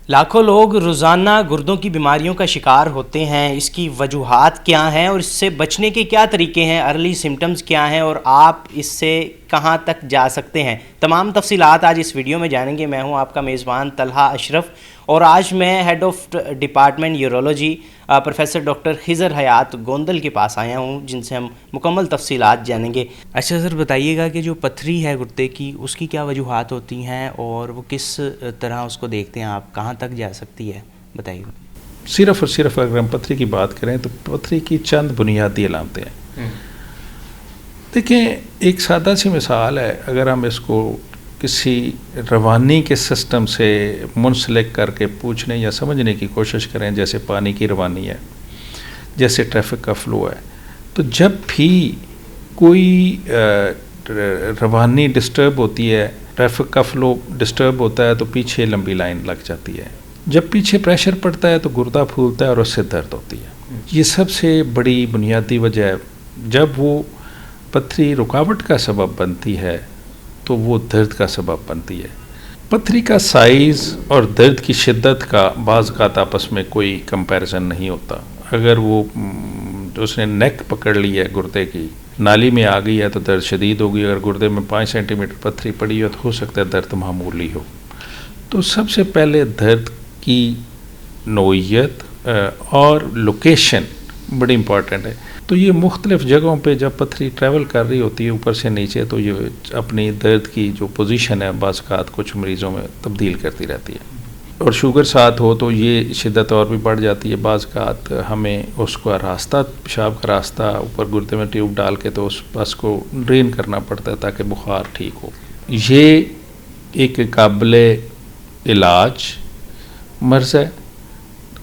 لاکھوں لوگ روزانہ گردوں کی بیماریوں کا شکار ہوتے ہیں، اس کی وجوہات کیا ہیں اور اس سے بچنے کے کیا طریقے ہیں، ارلی سمٹمز کیا ہیں اور آپ اس سے کہاں تک جا سکتے ہیں، تمام تفصیلات آج اس ویڈیو میں جانیں گے۔ میں ہوں آپ کا میزبان طلحہ اشرف اور آج میں head of department urology professor doctor Khizar Hayat Gondal کے پاس آیا ہوں، جن سے ہم مکمل تفصیلات جانیں گے۔ اچھا سر، بتائیے گا کہ جو پتھری ہے گردے کی، اس کی کیا وجوہات ہوتی ہیں اور وہ کس طرح اس کو دیکھتے ہیں، آپ کہاں تک جا سکتی ہے، بتائیے گا۔ صرف اور صرف اگر ہم پتھری کی بات کریں تو پتھری کی چند بنیادی علامتیں ہیں۔ دیکھیں، ایک سادہ سی مثال ہے، اگر ہم اس کو کسی روانی کے سسٹم سے منسلک کر کے پوچھنے یا سمجھنے کی کوشش کریں، جیسے پانی کی روانی ہے، جیسے ٹریفک کا فلو ہے، تو جب بھی کوئی روانی ڈسٹرب ہوتی ہے، ٹریفک کا فلو ڈسٹرب ہوتا ہے تو پیچھے لمبی لائن لگ جاتی ہے۔ جب پیچھے پریشر پڑتا ہے تو گردہ پھولتا ہے اور اس سے درد ہوتی ہے۔ یہ سب سے بڑی بنیادی وجہ ہے۔ جب وہ پتھری رکاوٹ کا سبب بنتی ہے تو وہ درد کا سبب بنتی ہے۔ پتھری کا سائز اور درد کی شدت کا بعض اوقات آپس میں کوئی کمپیریزن نہیں ہوتا۔ اگر وہ اس نے نیک پکڑ لی ہے گردے کی، نالی میں آ گئی ہے تو درد شدید ہوگی، اگر گردے میں 5 سینٹی میٹر پتھری پڑی ہے تو ہو سکتا ہے درد معمولی ہو۔ تو سب سے پہلے درد کی نوعیت اور لوکیشن بڑی امپورٹنٹ ہے۔ تو یہ مختلف جگہوں پہ جب پتھری ٹریول کر رہی ہوتی ہے اوپر سے نیچے، تو یہ اپنی درد کی جو پوزیشن ہے بعض اوقات کچھ مریضوں میں تبدیل کرتی رہتی ہے۔ اور شوگر ساتھ ہو تو یہ شدت اور بھی بڑھ جاتی ہے۔ بعض اوقات ہمیں اس کا راستہ، پیشاب کا راستہ اوپر گردے میں ٹیوب ڈال کے تو اس پس کو ڈرین کرنا پڑتا ہے تاکہ بخار ٹھیک ہو۔ یہ ایک قابل علاج مرض ہے،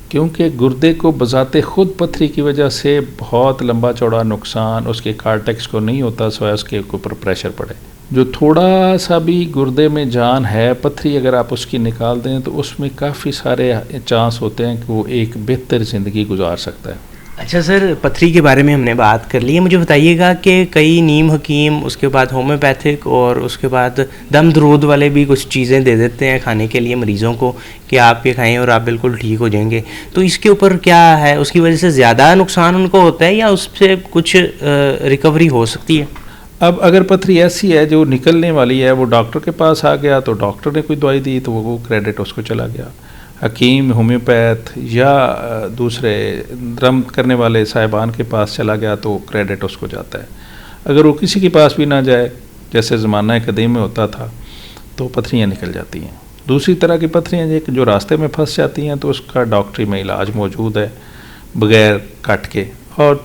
کیونکہ گردے کو بذات خود پتھری کی وجہ سے بہت لمبا چوڑا نقصان اس کے کارٹیکس کو نہیں ہوتا، سوائے اس کے اوپر پریشر پڑے۔ جو تھوڑا سا بھی گردے میں جان ہے، پتھری اگر آپ اس کی نکال دیں تو اس میں کافی سارے چانس ہوتے ہیں کہ وہ ایک بہتر زندگی گزار سکتا ہے۔ اچھا سر، پتھری کے بارے میں ہم نے بات کر لی ہے، مجھے بتائیے گا کہ کئی نیم حکیم، اس کے بعد ہومیوپیتھک اور اس کے بعد دم درود والے بھی کچھ چیزیں دے دیتے ہیں کھانے کے لیے مریضوں کو کہ آپ یہ کھائیں اور آپ بالکل ٹھیک ہو جائیں گے۔ تو اس کے اوپر کیا ہے، اس کی وجہ سے زیادہ نقصان ان کو ہوتا ہے یا اس سے کچھ ریکوری ہو سکتی ہے؟ اب اگر پتھری ایسی ہے جو نکلنے والی ہے، وہ ڈاکٹر کے پاس آ گیا تو ڈاکٹر نے کوئی دوائی دی تو وہ کریڈٹ اس کو چلا گیا۔ حکیم، ہومیوپیتھ یا دوسرے درم کرنے والے صاحبان کے پاس چلا گیا تو کریڈٹ اس کو جاتا ہے۔ اگر وہ کسی کے پاس بھی نہ جائے، جیسے زمانہ قدیم میں ہوتا تھا، تو پتھریاں نکل جاتی ہیں۔ دوسری طرح کی پتھریاں جو راستے میں پھنس جاتی ہیں تو اس کا ڈاکٹری میں علاج موجود ہے بغیر کٹ کے۔ اور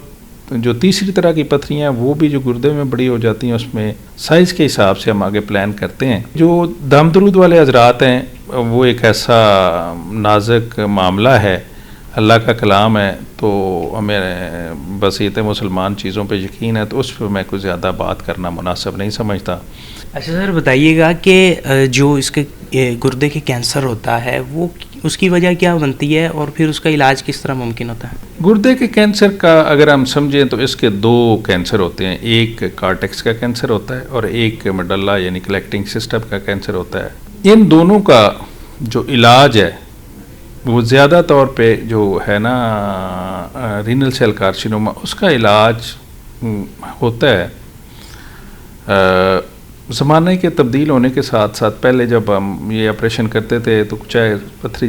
جو تیسری طرح کی پتھریاں ہیں وہ بھی جو گردے میں بڑی ہو جاتی ہیں، اس میں سائز کے حساب سے ہم آگے پلان کرتے ہیں۔ جو دم درود والے حضرات ہیں، وہ ایک ایسا نازک معاملہ ہے، اللہ کا کلام ہے، تو ہمیں بصیرت مسلمان چیزوں پہ یقین ہے، تو اس پہ میں کوئی زیادہ بات کرنا مناسب نہیں سمجھتا۔ اچھا سر، بتائیے گا کہ جو اس کے گردے کے کینسر ہوتا ہے، وہ اس کی وجہ کیا بنتی ہے اور پھر اس کا علاج کس طرح ممکن ہوتا ہے؟ گردے کے کینسر کا اگر ہم سمجھیں تو اس کے 2 کینسر ہوتے ہیں، ایک کارٹیکس کا کینسر ہوتا ہے اور ایک مڈلا یعنی کلیکٹنگ سسٹم کا کینسر ہوتا ہے۔ ان دونوں کا جو علاج ہے وہ زیادہ طور پہ جو ہے نا رینل سیل کارسینوما، اس کا علاج ہوتا ہے زمانے کے تبدیل ہونے کے ساتھ ساتھ۔ پہلے جب ہم یہ آپریشن کرتے تھے تو چاہے پتھری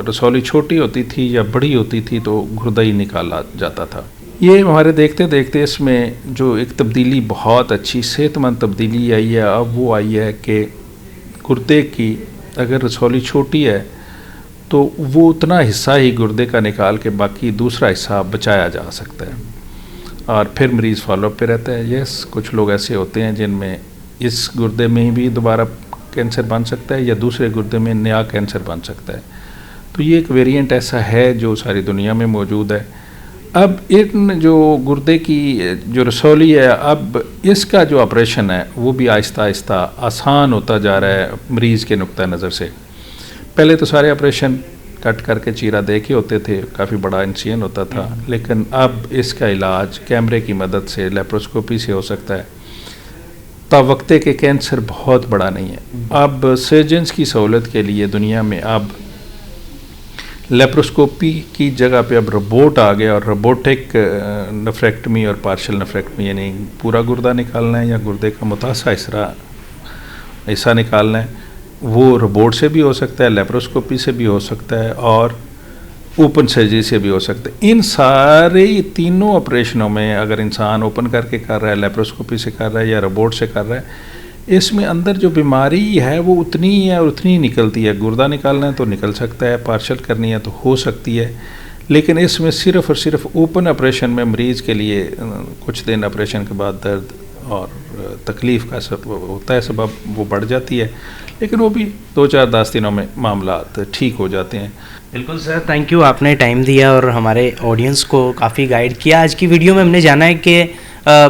رسولی چھوٹی ہوتی تھی یا بڑی ہوتی تھی تو گردہ ہی نکالا جاتا تھا۔ یہ ہمارے دیکھتے دیکھتے اس میں جو ایک تبدیلی، بہت اچھی صحت مند تبدیلی آئی ہے، اب وہ آئی ہے کہ گردے کی اگر رسولی چھوٹی ہے تو وہ اتنا حصہ ہی گردے کا نکال کے باقی دوسرا حصہ بچایا جا سکتا ہے، اور پھر مریض فالو اپ پہ رہتا ہے۔ یس، کچھ لوگ ایسے ہوتے ہیں جن میں اس گردے میں بھی دوبارہ کینسر بن سکتا ہے یا دوسرے گردے میں نیا کینسر بن سکتا ہے۔ تو یہ ایک ویریئنٹ ایسا ہے جو ساری دنیا میں موجود ہے۔ اب ان جو گردے کی جو رسولی ہے، اب اس کا جو آپریشن ہے وہ بھی آہستہ آہستہ آسان ہوتا جا رہا ہے مریض کے نقطہ نظر سے۔ پہلے تو سارے آپریشن کٹ کر کے چیرا دے کے ہوتے تھے، کافی بڑا انسین ہوتا تھا، لیکن اب اس کا علاج کیمرے کی مدد سے، لیپروسکوپی سے ہو سکتا ہے۔ تا وقتے کے کینسر بہت بڑا نہیں ہے۔ اب سرجنز کی سہولت کے لیے دنیا میں اب لیپروسکوپی کی جگہ پہ اب روبوٹ آ گیا، اور روبوٹک نیفریکٹمی اور پارشل نیفریکٹمی، یعنی پورا گردہ نکالنا ہے یا گردے کا متاثرہ حصہ نکالنا ہے، وہ روبوٹ سے بھی ہو سکتا ہے، لیپروسکوپی سے بھی ہو سکتا ہے، اور اوپن سرجری سے بھی ہو سکتا ہے۔ ان سارے تینوں آپریشنوں میں اگر انسان اوپن کر کے کر رہا ہے، لیپروسکوپی سے کر رہا ہے یا روبوٹ سے کر رہا ہے، اس میں اندر جو بیماری ہے وہ اتنی ہی ہے اور اتنی ہی نکلتی ہے۔ گردہ نکالنا ہے تو نکل سکتا ہے، پارشل کرنی ہے تو ہو سکتی ہے، لیکن اس میں صرف اور صرف اوپن آپریشن میں مریض کے لیے کچھ دن آپریشن کے بعد درد اور تکلیف کا ہوتا ہے، سبب وہ بڑھ جاتی ہے، لیکن وہ بھی 2-4-10 دنوں میں معاملات ٹھیک ہو جاتے ہیں۔ بالکل سر، تھینک یو، آپ نے ٹائم دیا اور ہمارے آڈینس کو کافی گائیڈ کیا۔ آج کی ویڈیو میں ہم نے جانا ہے کہ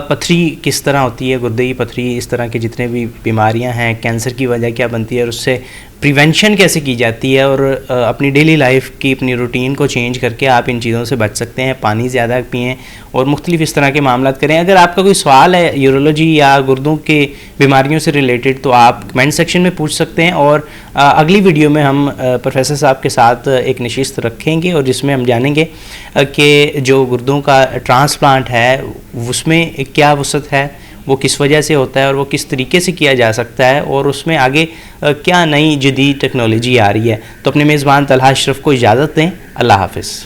پتھری کس طرح ہوتی ہے، گردے کی پتھری، اس طرح کے جتنے بھی بیماریاں ہیں، کینسر کی وجہ کیا بنتی ہے اور اس سے پریونشن کیسے کی جاتی ہے، اور اپنی ڈیلی لائف کی اپنی روٹین کو چینج کر کے آپ ان چیزوں سے بچ سکتے ہیں۔ پانی زیادہ پئیں اور مختلف اس طرح کے معاملات کریں۔ اگر آپ کا کوئی سوال ہے یورولوجی یا گردوں کے بیماریوں سے ریلیٹڈ تو آپ کمنٹ سیکشن میں پوچھ سکتے ہیں، اور اگلی ویڈیو میں ہم پروفیسر صاحب کے ساتھ ایک نشست رکھیں گے اور جس میں ہم جانیں گے کہ جو گردوں کا ٹرانسپلانٹ ہے اس میں کیا وسعت ہے، وہ کس وجہ سے ہوتا ہے اور وہ کس طریقے سے کیا جا سکتا ہے، اور اس میں آگے کیا نئی جدید ٹیکنالوجی آ رہی ہے۔ تو اپنے میزبان طلحہ اشرف کو اجازت دیں، اللہ حافظ۔